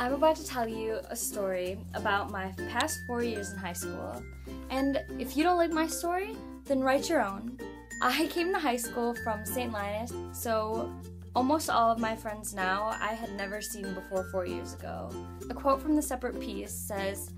I'm about to tell you a story about my past 4 years in high school. And if you don't like my story, then write your own. I came to high school from St. Linus, so almost all of my friends now I had never seen before 4 years ago. A quote from the separate piece says,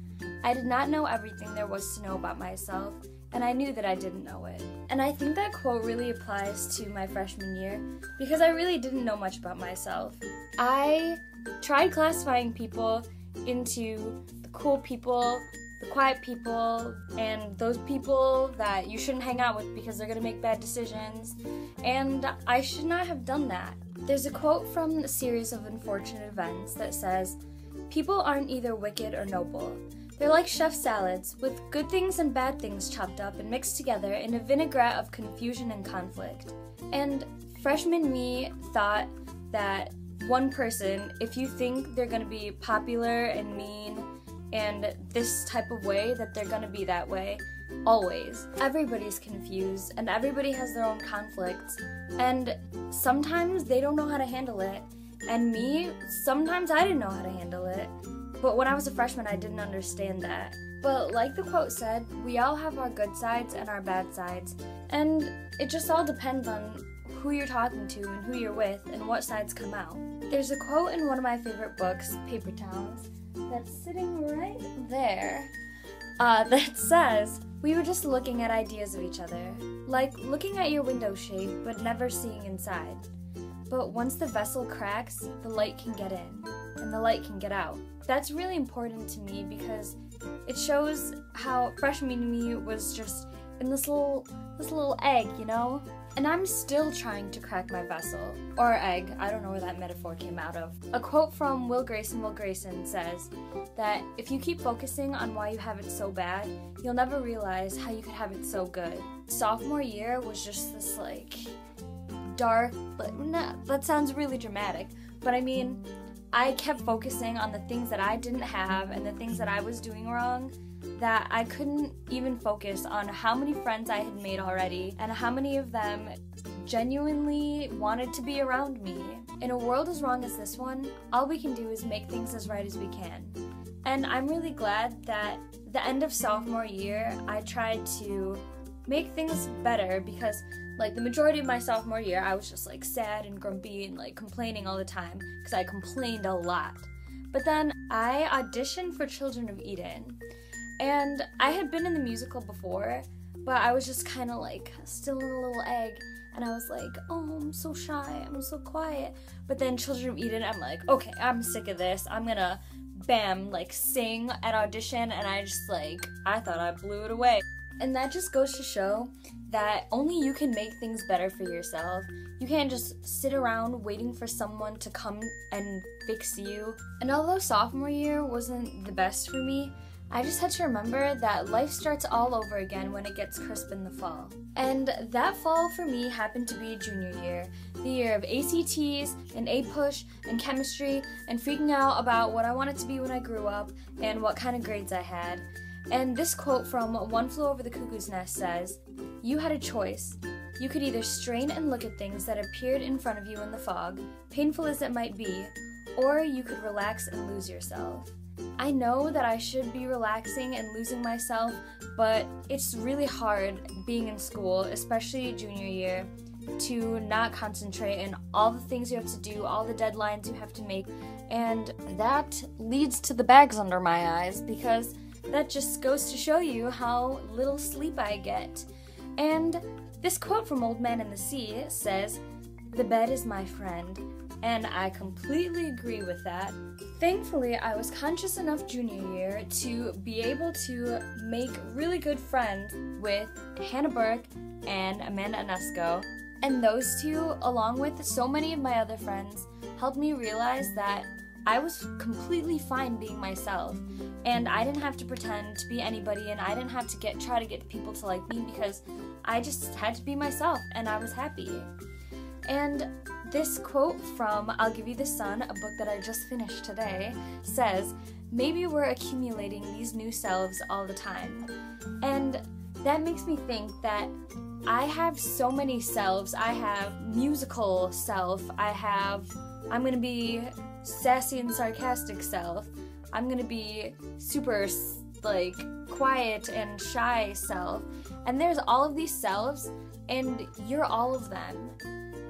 "I did not know everything there was to know about myself, and I knew that I didn't know it." And I think that quote really applies to my freshman year because I really didn't know much about myself. I tried classifying people into the cool people, the quiet people, and those people that you shouldn't hang out with because they're going to make bad decisions, and I should not have done that. There's a quote from a series of unfortunate events that says, "People aren't either wicked or noble. They're like chef salads, with good things and bad things chopped up and mixed together in a vinaigrette of confusion and conflict." And freshman me thought that one person, if you think they're going to be popular and mean and this type of way, that they're going to be that way always. Everybody's confused and everybody has their own conflicts, and sometimes they don't know how to handle it. And me, sometimes I didn't know how to handle it. But when I was a freshman, I didn't understand that. But like the quote said, we all have our good sides and our bad sides, and it just all depends on who you're talking to and who you're with and what sides come out. There's a quote in one of my favorite books, Paper Towns, that's sitting right there, that says, "We were just looking at ideas of each other, like looking at your window shade but never seeing inside. But once the vessel cracks, the light can get in, and the light can get out." That's really important to me because it shows how freshman me was just in this little egg, you know? And I'm still trying to crack my vessel, or egg, I don't know where that metaphor came out of. A quote from Will Grayson says that if you keep focusing on why you have it so bad, you'll never realize how you could have it so good. Sophomore year was just this dark, that sounds really dramatic, but I mean, I kept focusing on the things that I didn't have and the things that I was doing wrong, that I couldn't even focus on how many friends I had made already and how many of them genuinely wanted to be around me. In a world as wrong as this one, all we can do is make things as right as we can. And I'm really glad that the end of sophomore year, I tried to make things better because the majority of my sophomore year, I was just sad and grumpy and complaining all the time because I complained a lot. But then I auditioned for Children of Eden, and I had been in the musical before, but I was just kind of still in a little egg, and I was oh, I'm so shy, I'm so quiet. But then Children of Eden, I'm okay, I'm sick of this, I'm gonna bam, sing at audition, and I just I thought I blew it away. And that just goes to show that only you can make things better for yourself. You can't just sit around waiting for someone to come and fix you. And although sophomore year wasn't the best for me, I just had to remember that life starts all over again when it gets crisp in the fall. And that fall for me happened to be junior year, the year of ACTs and A-Push and chemistry and freaking out about what I wanted to be when I grew up and what kind of grades I had. And this quote from One Flew Over the Cuckoo's Nest says, "You had a choice. You could either strain and look at things that appeared in front of you in the fog, painful as it might be, or you could relax and lose yourself." I know that I should be relaxing and losing myself, but it's really hard being in school, especially junior year, to not concentrate on all the things you have to do, all the deadlines you have to make, and that leads to the bags under my eyes because that just goes to show you how little sleep I get. And this quote from Old Man and the Sea says, "The bed is my friend," and I completely agree with that. Thankfully, I was conscious enough junior year to be able to make really good friends with Hannah Burke and Amanda Anesco, and those two, along with so many of my other friends, helped me realize that I was completely fine being myself, and I didn't have to pretend to be anybody, and I didn't have to try to get people to like me because I just had to be myself, and I was happy. And this quote from I'll Give You the Sun, a book that I just finished today, says, "Maybe we're accumulating these new selves all the time." And that makes me think that I have so many selves. I have musical self, I'm gonna be sassy and sarcastic self. I'm gonna be super, like, quiet and shy self. And there's all of these selves, and you're all of them.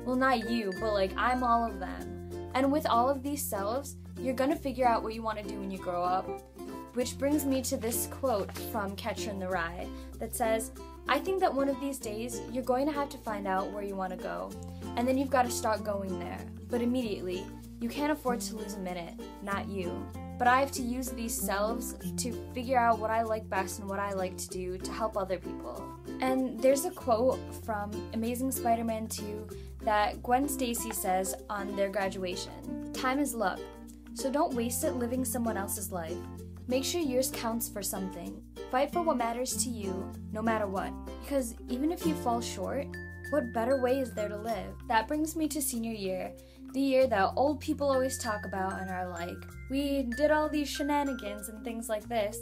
Well, not you, but like, I'm all of them. And with all of these selves, you're gonna figure out what you want to do when you grow up. Which brings me to this quote from Catcher in the Rye that says, I think that one of these days, you're going to have to find out where you want to go. And then you've got to start going there. But immediately, you can't afford to lose a minute, not you. But I have to use these selves to figure out what I like best and what I like to do to help other people. And there's a quote from Amazing Spider-Man 2 that Gwen Stacy says on their graduation. Time is luck, so don't waste it living someone else's life. Make sure yours counts for something. Fight for what matters to you, no matter what. Because even if you fall short, what better way is there to live? That brings me to senior year, the year that old people always talk about and are like, we did all these shenanigans and things like this.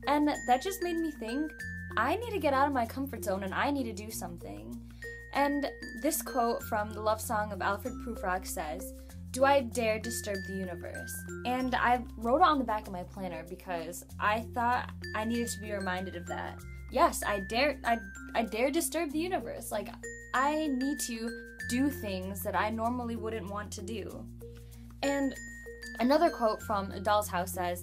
And that just made me think, I need to get out of my comfort zone and I need to do something. And this quote from the love song of Alfred Prufrock says, do I dare disturb the universe? And I wrote it on the back of my planner because I thought I needed to be reminded of that. Yes, I dare disturb the universe. Like, I need to do things that I normally wouldn't want to do. And another quote from A Doll's House says,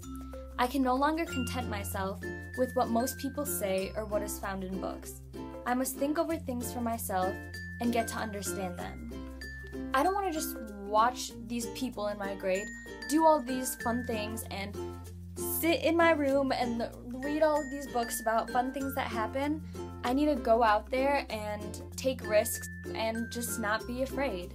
I can no longer content myself with what most people say or what is found in books. I must think over things for myself and get to understand them. I don't want to just watch these people in my grade do all these fun things and sit in my room and read all of these books about fun things that happen. I need to go out there and take risks and just not be afraid.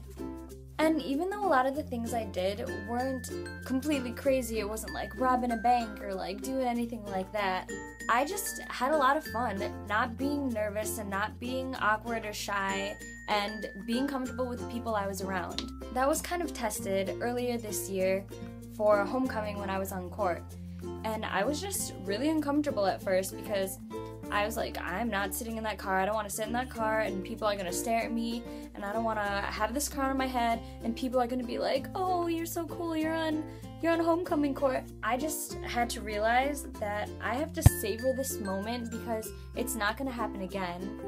And even though a lot of the things I did weren't completely crazy, it wasn't like robbing a bank or like doing anything like that, I just had a lot of fun, not being nervous and not being awkward or shy and being comfortable with the people I was around. That was kind of tested earlier this year for homecoming when I was on court. And I was just really uncomfortable at first because I was like, I'm not sitting in that car. I don't want to sit in that car and people are going to stare at me and I don't want to have this crown on my head and people are going to be like, oh, you're so cool, you're on homecoming court. I just had to realize that I have to savor this moment because it's not going to happen again.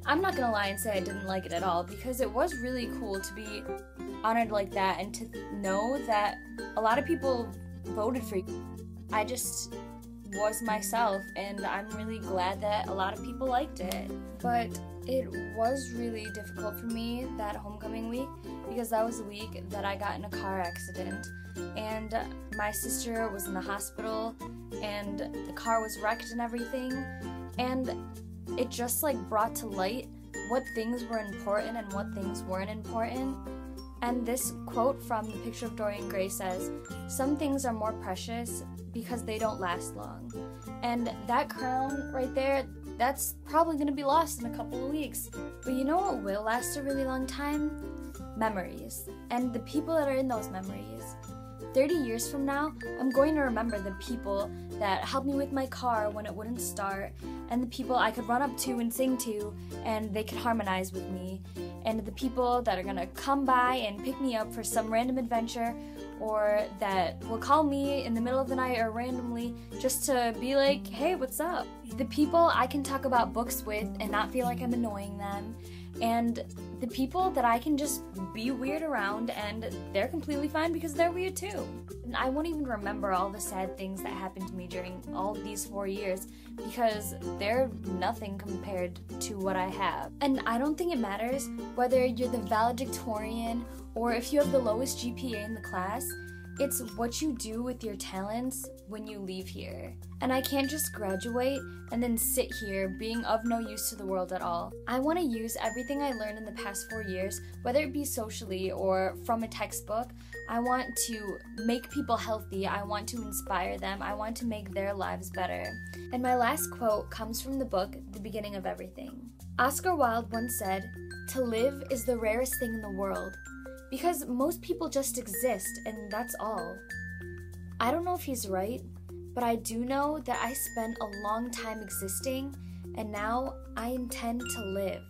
I'm not going to lie and say I didn't like it at all because it was really cool to be honored like that and to know that a lot of people voted for you. I just was myself and I'm really glad that a lot of people liked it. But it was really difficult for me that homecoming week because that was the week that I got in a car accident and my sister was in the hospital and the car was wrecked and everything, and it just like brought to light what things were important and what things weren't important. And this quote from The Picture of Dorian Gray says, some things are more precious because they don't last long. And that crown right there, that's probably going to be lost in a couple of weeks. But you know what will last a really long time? Memories. And the people that are in those memories. 30 years from now, I'm going to remember the people that helped me with my car when it wouldn't start, and the people I could run up to and sing to, and they could harmonize with me, and the people that are gonna come by and pick me up for some random adventure, or that will call me in the middle of the night or randomly just to be like, hey, what's up? The people I can talk about books with and not feel like I'm annoying them, and the people that I can just be weird around and they're completely fine because they're weird too. And I won't even remember all the sad things that happened to me during all of these 4 years because they're nothing compared to what I have. And I don't think it matters whether you're the valedictorian or if you have the lowest GPA in the class. It's what you do with your talents when you leave here. And I can't just graduate and then sit here being of no use to the world at all. I want to use everything I learned in the past 4 years, whether it be socially or from a textbook. I want to make people healthy. I want to inspire them. I want to make their lives better. And my last quote comes from the book, The Beginning of Everything. Oscar Wilde once said, "To live is the rarest thing in the world. Because most people just exist, and that's all." I don't know if he's right, but I do know that I spent a long time existing, and now I intend to live.